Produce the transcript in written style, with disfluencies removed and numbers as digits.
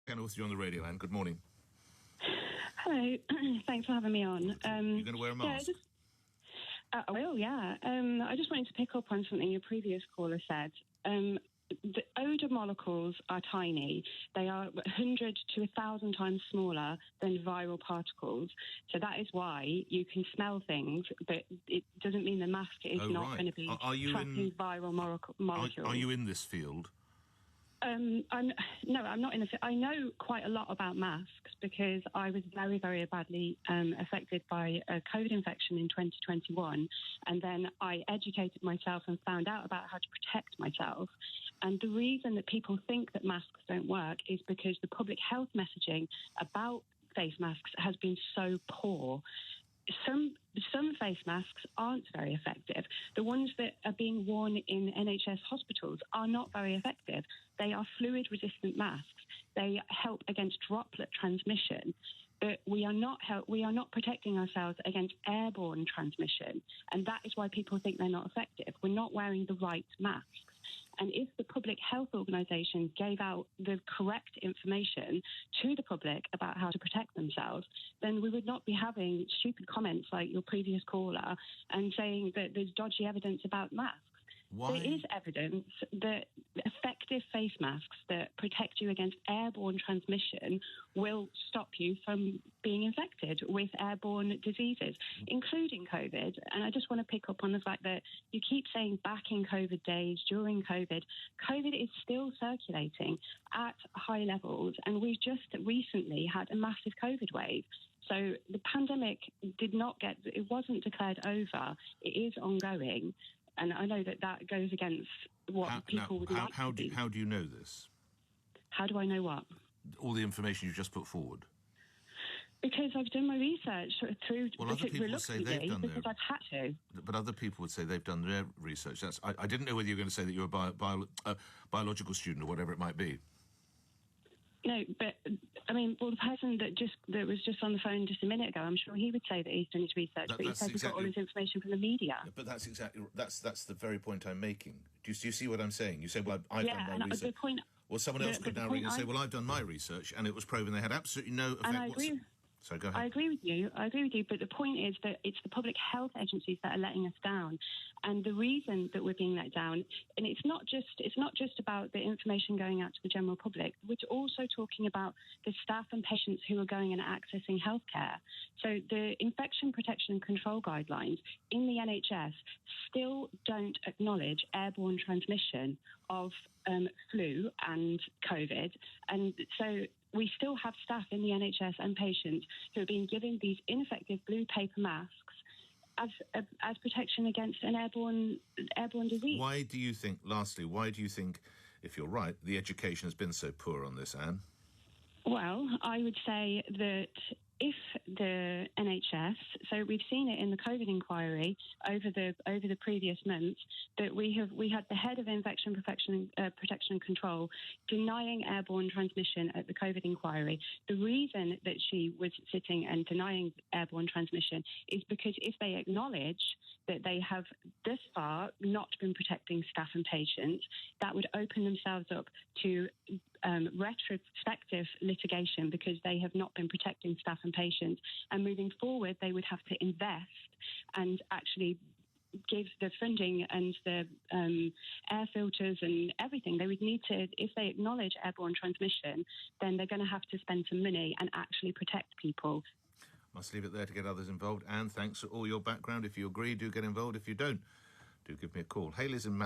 Kenilworth, you're on the radio, Anne. Good morning. Hello. Thanks for having me on. You're going to wear a mask? I will, yeah. I just wanted to pick up on something your previous caller said. The odour molecules are tiny. They are 100 to 1,000 times smaller than viral particles. So that is why you can smell things, but it doesn't mean the mask is not going to be tracking viral molecules. Are you in this field? I'm not in the. I know quite a lot about masks because I was very, very badly affected by a COVID infection in 2021, and then I educated myself and found out about how to protect myself. And the reason that people think that masks don't work is because the public health messaging about face masks has been so poor. Some face masks aren't very effective. The ones that are being worn in NHS hospitals are not very effective. They are fluid-resistant masks. They help against droplet transmission, but we are not protecting ourselves against airborne transmission, and that is why people think they're not effective. We're not wearing the right masks. And if the Public Health Organisation gave out the correct information to the public about how to protect themselves, then we would not be having stupid comments like your previous caller and saying that there's dodgy evidence about masks. Why? There is evidence that effective face masks that protect you against airborne transmission will stop you from being infected with airborne diseases, including COVID. And I just want to pick up on the fact that you keep saying back in COVID days, during COVID, COVID is still circulating at high levels. And we've just recently had a massive COVID wave. So the pandemic it wasn't declared over. It is ongoing. And I know that goes against what people would like to do. How do you know this? How do I know what? All the information you've just put forward. Because I've done my research through... Well, other people would say they've done because I've had to. But other people would say they've done their research. I didn't know whether you were going to say that you're a biological student or whatever it might be. No, but the person that was just on the phone just a minute ago, I'm sure he would say that he's done his research, but he said he got all his information from the media. Yeah, but that's the very point I'm making. Do you see what I'm saying? You say, well, I've done my research. Well, someone else could now ring and say, well, I've done my research, and it was proven they had absolutely no effect. And I agree. So go ahead. I agree with you, but the point is that it's the public health agencies that are letting us down. And the reason that we're being let down, and it's not just about the information going out to the general public, we're also talking about the staff and patients who are going and accessing healthcare. So the infection protection and control guidelines in the NHS still don't acknowledge airborne transmission of flu and COVID. And so we still have staff in the NHS and patients who are being given these ineffective blue paper masks as protection against an airborne disease. Why do you think, if you're right, the education has been so poor on this, Anne? Well, I would say that if the NHS, so we've seen it in the COVID inquiry over the previous months, that we had the head of infection protection and control denying airborne transmission at the COVID inquiry. The reason that she was sitting and denying airborne transmission is because if they acknowledge that they have thus far not been protecting staff and patients, that would open themselves up to retrospective litigation because they have not been protecting staff and patients. And moving forward, they would have to invest and actually give the funding and the air filters and everything. They would need to, if they acknowledge airborne transmission, then they're going to have to spend some money and actually protect people. Must leave it there to get others involved. Anne, thanks for all your background. If you agree, do get involved. If you don't, do give me a call. Haley's in